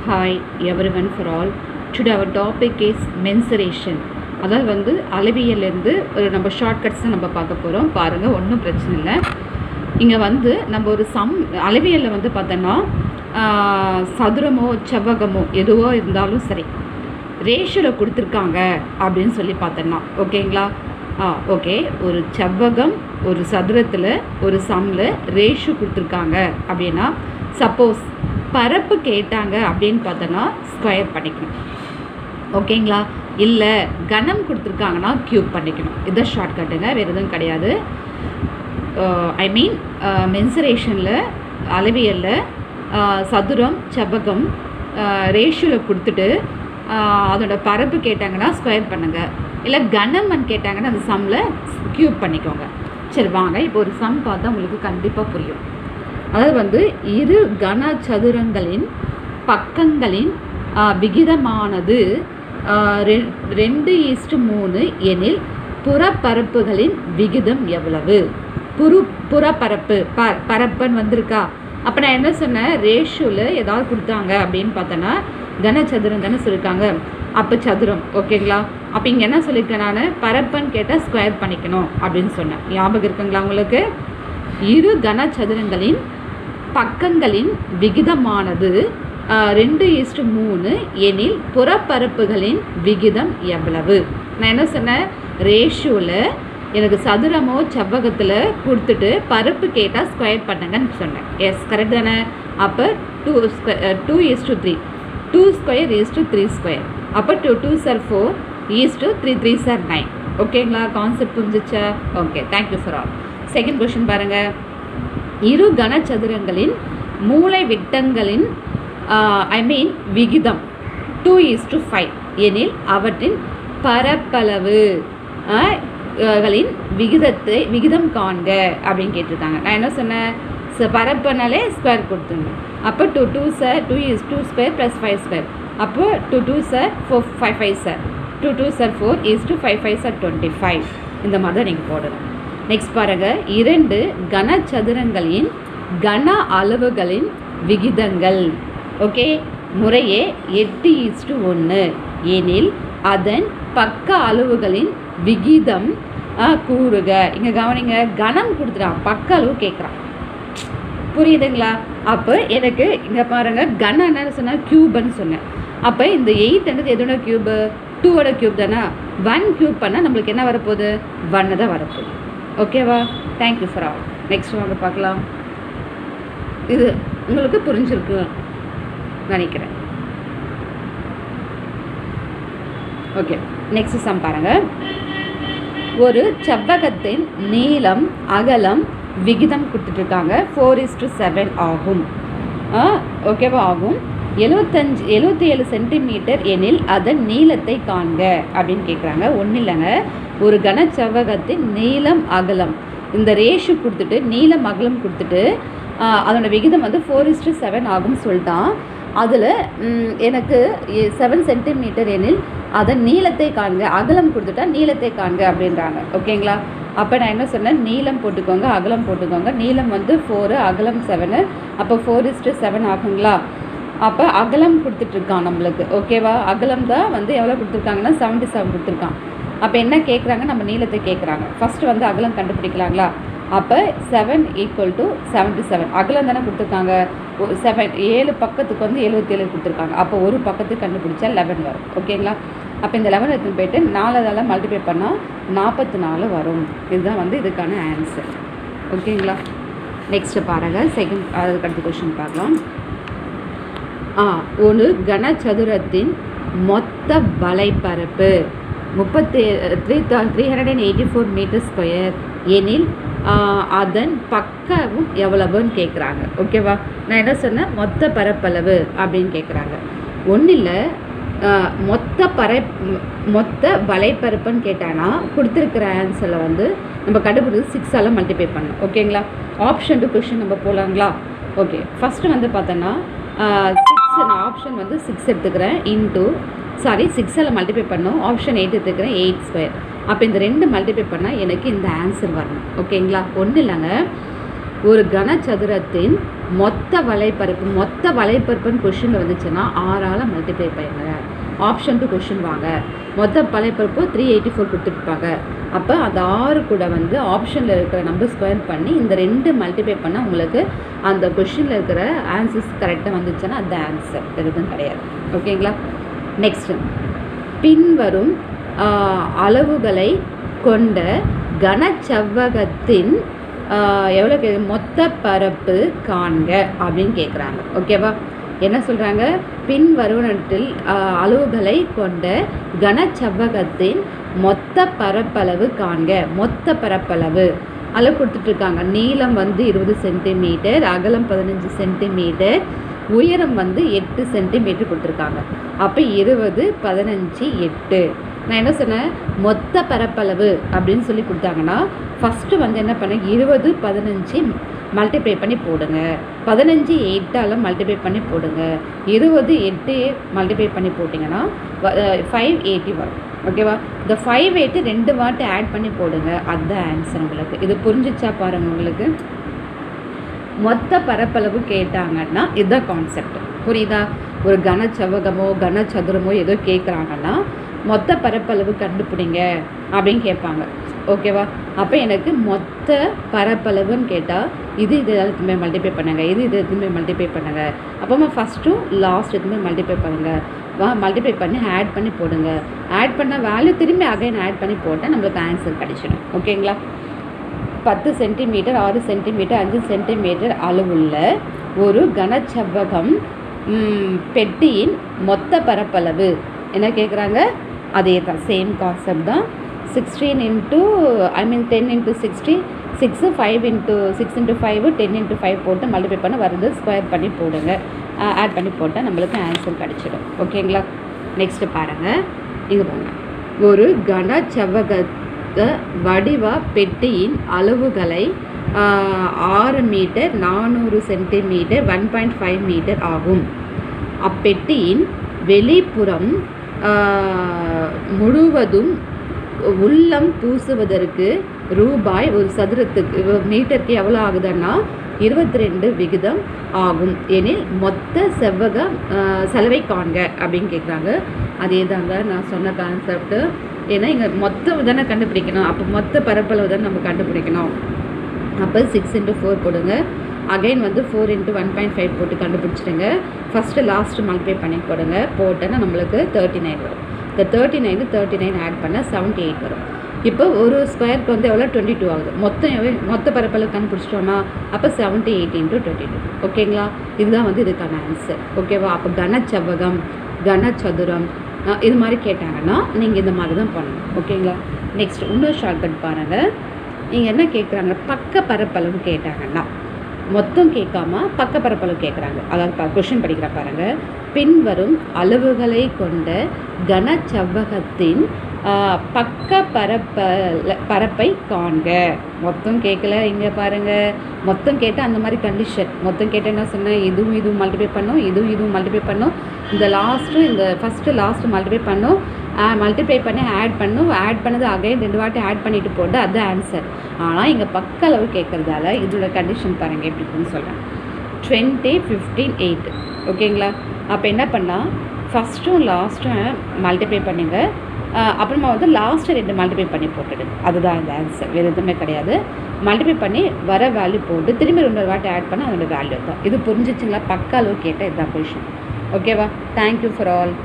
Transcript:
Hi everyone for all. Today our topic is mensuration. அதாவது வந்து அளவியலேருந்து ஒரு நம்ம ஷார்ட்கட்ஸை நம்ம பார்க்க போகிறோம். பாருங்கள், ஒன்றும் பிரச்சனை இல்லை. இங்கே வந்து நம்ம ஒரு அளவியலில் வந்து பார்த்தோன்னா சதுரமோ செவ்வகமோ எதுவோ இருந்தாலும் சரி, ரேஷியோவில் கொடுத்துருக்காங்க அப்படின்னு சொல்லி பார்த்தோன்னா ஓகேங்களா. ஓகே, ஒரு செவ்வகம் ஒரு சதுரத்தில் ஒரு சம்மில் ரேஷியோ கொடுத்துருக்காங்க அப்படின்னா, சப்போஸ் பரப்பு கேட்டாங்க அப்படின்னு பார்த்தோன்னா ஸ்கொயர் பண்ணிக்கணும் ஓகேங்களா. இல்லை கணம் கொடுத்துருக்காங்கன்னா க்யூப் பண்ணிக்கணும். இதான் ஷார்ட்கட்டுங்க, வேறு எதுவும் கிடையாது. ஐ மீன் மென்சுரேஷனில் அளவியலில் சதுரம் செவ்வகம் ரேஷியோவில் கொடுத்துட்டு அதோட பரப்பு கேட்டாங்கன்னா ஸ்கொயர் பண்ணுங்கள். இல்லை கணம்னு கேட்டாங்கன்னா அந்த சம்மில் க்யூப் பண்ணிக்கோங்க. சரி வாங்க, இப்போ ஒரு சம் பார்த்தா உங்களுக்கு கண்டிப்பாக புரியும். அதாவது வந்து இரு கனசதுரங்களின் பக்கங்களின் விகிதமானது 2:3 எனில் புறப்பரப்புகளின் விகிதம் எவ்வளவு? புறப்பரப்பு பரப்புன்னு வந்திருக்கா. அப்போ நான் என்ன சொன்னேன், ரேஷியோவில் ஏதாவது கொடுத்தாங்க அப்படின்னு பார்த்தோன்னா கனசதுரம் தானே சொல்லியிருக்காங்க. அப்போ சதுரம் ஓகேங்களா. அப்போ இங்கே என்ன சொல்லியிருக்கேன், நான் பரப்புன்னு கேட்டால் ஸ்கொயர் பண்ணிக்கணும் அப்படின்னு சொன்னேன். ஞாபகம் இருக்குங்களா உங்களுக்கு? இரு கனசதுரங்களின் பக்கங்களின் விகிதமானது 2:3 எனில் புறப்பரப்புகளின் விகிதம் எவ்வளவு? நான் என்ன சொன்னேன், ரேஷியோவில் எனக்கு சதுரமோ செவ்வகத்தில் கொடுத்துட்டு பரப்பு கேட்டால் ஸ்கொயர் பண்ணுங்கன்னு சொன்னேன். எஸ், கரெக்ட் தானே. அப்போ 2:3 2 ஸ்கொயர் 3 ஸ்கொயர். அப்போ 2 2s are 4 3 3s are 9. ஓகேங்களா, கான்செப்ட் புரிஞ்சிச்சா? Okay, thank you for all. Second question பாருங்கள். இரு கனசதுரங்களின் மூலை விட்டங்களின் விகிதம் 2:5 எனில் அவற்றின் பரப்பளவு களின் விகிதம் காண்க அப்படின்னு கேட்டிருக்காங்க. நான் என்ன சொன்னேன், பரப்புனாலே ஸ்கொயர் கொடுத்துருந்தேன். அப்போ 2 2s are 2 square plus 5 square. அப்போ 2 2s are 4 5 5s are 2 2s are 4 5 5s are 25. இந்த மாதிரி தான் நீங்கள் போடணும். நெக்ஸ்ட் பாருங்கள், இரண்டு கனசதுரங்களின் கன அளவுகளின் விகிதங்கள் ஓகே முறையே 8:1 எனில் அதன் பக்க அளவுகளின் விகிதம் கூறுக. இங்கே கவனிங்க, கணம் கொடுத்துட்டான், பக்க அளவு கேட்குறான். புரியுதுங்களா? அப்போ எனக்கு இங்கே பாருங்கள், கணம் என்னன்னு சொன்னால் க்யூப்னு சொன்னேன். அப்போ இந்த 8 எதோட க்யூபு? 2ஓட க்யூப் தானே. 1 க்யூப் பண்ணால் நம்மளுக்கு என்ன வரப்போகுது? 1 தான் வரப்போகுது. ஓகேவா? Thank you for all. நெக்ஸ்ட் வாங்க பார்க்கலாம். இது உங்களுக்கு புரிஞ்சிருக்கு நினைக்கிறேன். ஓகே, நெக்ஸ்ட் சம் பாருங்கள். ஒரு செவ்வகத்தின் நீளம் அகலம் விகிதம் கொடுத்துட்ருக்காங்க. 4:7 ஆகும். ஓகேவா ஆகும். 77 சென்டிமீட்டர் எனில் அதன் நீளத்தை காண்க அப்படின்னு கேட்குறாங்க. ஒன்றும் இல்லைங்க, ஒரு கனச்செவ்வகத்தின் நீளம் அகலம் இந்த ரேஷியோ கொடுத்துட்டு நீளம் அகலம் கொடுத்துட்டு அதோட விகிதம் வந்து 4:7 ஆகும்னு சொல்லிட்டான். அதில் எனக்கு 7 சென்டிமீட்டர் எனில் அதன் நீளத்தை காண்க, அகலம் கொடுத்துட்டா நீளத்தை காண்க அப்படின்றாங்க. ஓகேங்களா? அப்போ நான் என்ன சொன்னேன், நீளம் போட்டுக்கோங்க அகலம் போட்டுக்கோங்க. நீளம் வந்து 4, அகலம் 7. அப்போ 4:7 ஆகுங்களா. அப்போ அகலம் கொடுத்துட்ருக்கான் நம்மளுக்கு. ஓகேவா? அகலம் தான் வந்து எவ்வளோ கொடுத்துருக்காங்கன்னா 77 கொடுத்துருக்கான். அப்போ என்ன கேட்குறாங்க, நம்ம நீளத்தை கேட்குறாங்க. ஃபஸ்ட்டு வந்து அகலம் கண்டுபிடிக்கலாங்களா. அப்போ 7 = 77. அகலம் தானே கொடுத்துருக்காங்க. 7 பக்கத்துக்கு வந்து 77 கொடுத்துருக்காங்க. அப்போ ஒரு பக்கத்துக்கு கண்டுபிடிச்சா 11 வரும். ஓகேங்களா? அப்போ இந்த 11 எடுத்துன்னு போயிட்டு 4ஆல் மல்டிப்ளை பண்ணால் 44 வரும். இதுதான் வந்து இதுக்கான ஆன்சர். ஓகேங்களா? நெக்ஸ்ட்டு பாருங்கள், அதுக்கு அடுத்த கொஷின் பார்க்கலாம். ஒரு கனசதுரத்தின் மொத்த வலைப்பரப்பு 384 மீட்டர் ஸ்கொயர் எனில் அதன் பக்கமும் எவ்வளவுன்னு கேட்குறாங்க. ஓகேவா? நான் என்ன சொன்னேன், மொத்த பரப்பளவு அப்படின்னு கேட்குறாங்க. ஒன்றும் இல்லை, மொத்த வலைப்பரப்புன்னு கேட்டானா கொடுத்துருக்கிற ஆன்சரில் வந்து நம்ம கண்டுபிடிச்சி 6ஆல் மல்டிப்ளை பண்ணணும். ஓகேங்களா? ஆப்ஷன் டு கொஷின் நம்ம போகலாங்களா. ஓகே, ஃபஸ்ட்டு வந்து பார்த்தோன்னா 6, நான் ஆப்ஷன் வந்து 6 எடுத்துக்கிறேன். 6ஆல் மல்டிப்ளை பண்ணோம். ஆப்ஷன் 8 எடுத்துக்கிறேன், 8 ஸ்கொயர். அப்போ இந்த 2 மல்டிப்ளை பண்ணால் எனக்கு இந்த ஆன்சர் வரணும். ஓகேங்களா? ஒன்றும் இல்லைங்க, ஒரு கனசதுரத்தின் மொத்த வலைப்பரப்புன்னு கொஷினில் வந்துச்சுன்னா 6ஆல் மல்டிப்ளை பண்ணுங்க. ஆப்ஷன் 2 கொஷின் வாங்க. மொத்த வலைப்பரப்பு 384 கொடுத்துருப்பாங்க. அப்போ அந்த 6 கூட வந்து ஆப்ஷனில் இருக்கிற நம்பர் ஸ்கொயர் பண்ணி இந்த 2 மல்டிப்ளை பண்ணால் உங்களுக்கு அந்த கொஷினில் இருக்கிற ஆன்சர்ஸ் கரெக்டாக வந்துச்சுன்னா அந்த ஆன்சர் எதுவும் கிடையாது. ஓகேங்களா? நெக்ஸ்ட்டு, பின்வரும் அளவுகளை கொண்ட கனச்செவ்வகத்தின் எவ்வளோ மொத்த பரப்பு காண்க அப்படின்னு கேட்குறாங்க. ஓகேவா? என்ன சொல்கிறாங்க? பின்வருவனத்தில் அளவுகளை கொண்ட கனச்செவ்வகத்தின் மொத்த பரப்பளவு காண்க. மொத்த பரப்பளவு அளவு கொடுத்துட்ருக்காங்க. நீளம் வந்து 20 சென்டிமீட்டர், அகலம் 15 சென்டிமீட்டர், உயரம் வந்து 8 சென்டிமீட்டர் கொடுத்துருக்காங்க. அப்போ 20, 15, 8. நான் என்ன சொன்னேன்? மொத்த பரப்பளவு அப்படின்னு சொல்லி கொடுத்தாங்கன்னா ஃபஸ்ட்டு வந்து என்ன பண்ண 20, 15 மல்டிப்ளை பண்ணி போடுங்க. 15 8ஆல் மல்டிப்ளை பண்ணி போடுங்க. 20 8 மல்டிப்ளை பண்ணி போட்டிங்கன்னா 580 வரும். ஓகேவா? இந்த 580 2 வாட்டி ஆட் பண்ணி போடுங்க. அதுதான் ஆன்சர் உங்களுக்கு. இது புரிஞ்சிச்சா பாருங்கள். உங்களுக்கு மொத்த பரப்பளவு கேட்டாங்கன்னா இதுதான் கான்செப்ட். புரியுதா? ஒரு கனச்செவ்வகமோ கனச்சதுரமோ ஏதோ கேட்குறாங்கன்னா மொத்த பரப்பளவு கண்டுபிடிங்க அப்படின்னு கேட்பாங்க. ஓகேவா? அப்போ எனக்கு மொத்த பரப்பளவுன்னு கேட்டால் இது எல்லாத்துக்குமே மல்டிப்ளை பண்ணுங்க, இது எல்லாத்துக்குமே மல்டிப்ளை பண்ணுங்க. அப்போமா ஃபஸ்ட்டும் லாஸ்ட் எதுவுமே மல்டிப்ளை பண்ணுங்கள். மல்டிப்ளை பண்ணி ஆட் பண்ணி போடுங்க. ஆட் பண்ண வேல்யூ திரும்பி அகைன் ஆட் பண்ணி போட்டால் நம்மளுக்கு ஆன்சர் கிடைச்சிடும். ஓகேங்களா? 10 சென்டிமீட்டர், 6 சென்டிமீட்டர், 5 சென்டிமீட்டர் அளவுள்ள ஒரு கனச்செவ்வகம் பெட்டியின் மொத்த பரப்பளவு என்ன கேட்குறாங்க? அதே தான், சேம் கான்செப்ட் தான். 10 into 60, 6 5 into 6 into 5 10 into 5 போட்டு மல்டிப்ளை பண்ண வருது. ஸ்கொயர் பண்ணி போடுங்க. ஆட் பண்ணி போட்டால் நம்மளுக்கு ஆன்சர் கிடச்சிடும். ஓகேங்களா? நெக்ஸ்ட்டு பாருங்கள். இது போங்க. ஒரு கனச்செவ்வக வடிவ பெட்டியின் அளவுகளை 6 மீட்டர், 400 சென்டிமீட்டர், 1.5 மீட்டர் ஆகும். அப்பெட்டியின் வெளிப்புறம் முழுவதும் உள்ளம் பூசுவதற்கு ரூபாய் ஒரு சதுரத்துக்கு மீட்டருக்கு எவ்வளோ ஆகுதுன்னா 22 விகிதம் ஆகும் எனில் மொத்த செலவை காண்க அப்படின்னு கேட்குறாங்க. அதே தாங்க நான் சொன்ன கான்செப்ட்டு. ஏன்னா இங்கே மொத்த தானே கண்டுபிடிக்கணும். அப்போ மொத்த பரப்பளவு தானே நம்ம கண்டுபிடிக்கணும். அப்போ 6 into 4 போடுங்க. அகைன் வந்து 4 into 1.5 போட்டு கண்டுபிடிச்சிடுங்க. ஃபஸ்ட்டு லாஸ்ட்டு மல்டிப்ளை பண்ணி போடுங்க. போட்டோன்னா நம்மளுக்கு 39 வரும். இந்த 39 ஆட் பண்ணால் 78 வரும். இப்போ ஒரு ஸ்கொயருக்கு வந்து எவ்வளோ 22 ஆகுது. மொத்த பரப்பளவு கண்டுபிடிச்சிட்டோமா? அப்போ 78 into 22. ஓகேங்களா? இதுதான் வந்து இதுக்கான ஆன்சர். ஓகேவா? அப்போ கனச்செவ்வகம், கனச்சதுரம் இது மாதிரி கேட்டாங்கன்னா நீங்கள் இந்த மாதிரி தான் பண்ணணும். ஓகேங்களா? நெக்ஸ்ட் இன்னொரு ஷார்ட்கட் பாருங்கள். நீங்கள் என்ன கேட்குறாங்க? பக்க பரப்பளவு கேட்டாங்கன்னா மொத்தம் கேட்காம பக்க பரப்பளவு கேட்குறாங்க. அதாவது கொஷின் படிக்கிற பாருங்கள். பின்வரும் அளவுகளை கொண்ட கனச்செவ்வகத்தின் பக்க பரப்பை காண்க. மொத்தம் கேட்கல. இங்கே பாருங்கள். மொத்தம் கேட்டால் அந்த மாதிரி கண்டிஷன். மொத்தம் கேட்டால் என்ன சொன்னேன்? இதுவும் மல்டிப்ளை பண்ணும், இதுவும் மல்டிப்ளை பண்ணும். இந்த ஃபஸ்ட்டு லாஸ்ட்டு மல்டிப்ளை பண்ணும். மல்டிப்ளை பண்ணி ஆட் பண்ணது அகைன் 2 வாட்டி ஆட் பண்ணிவிட்டு போட்டு அதுதான் ஆன்சர். ஆனால் இங்கே பக்க அளவு கேட்குறதால இதோட கண்டிஷன் பாருங்கள் எப்படி இருக்குன்னு சொல்கிறேன். 20, 15, 8. ஓகேங்களா? அப்போ என்ன பண்ணால் ஃபஸ்ட்டும் லாஸ்ட்டும் மல்டிப்ளை பண்ணுங்க. அப்புறமா வந்து லாஸ்ட்டு 2 மல்டிப்ளை பண்ணி போட்டுடுங்க. அதுதான் இந்த ஆன்சர். வேறு எதுவுமே கிடையாது. மல்டிப்ளை பண்ணி வர வேல்யூ போட்டு திரும்பி 2 வாட்டி ஆட் பண்ண அதோட வேல்யூ தான். இது புரிஞ்சிச்சுங்களா? பக்க அளவு கேட்டால் இதுதான் கொஷின். ஓகேவா? Thank you for all.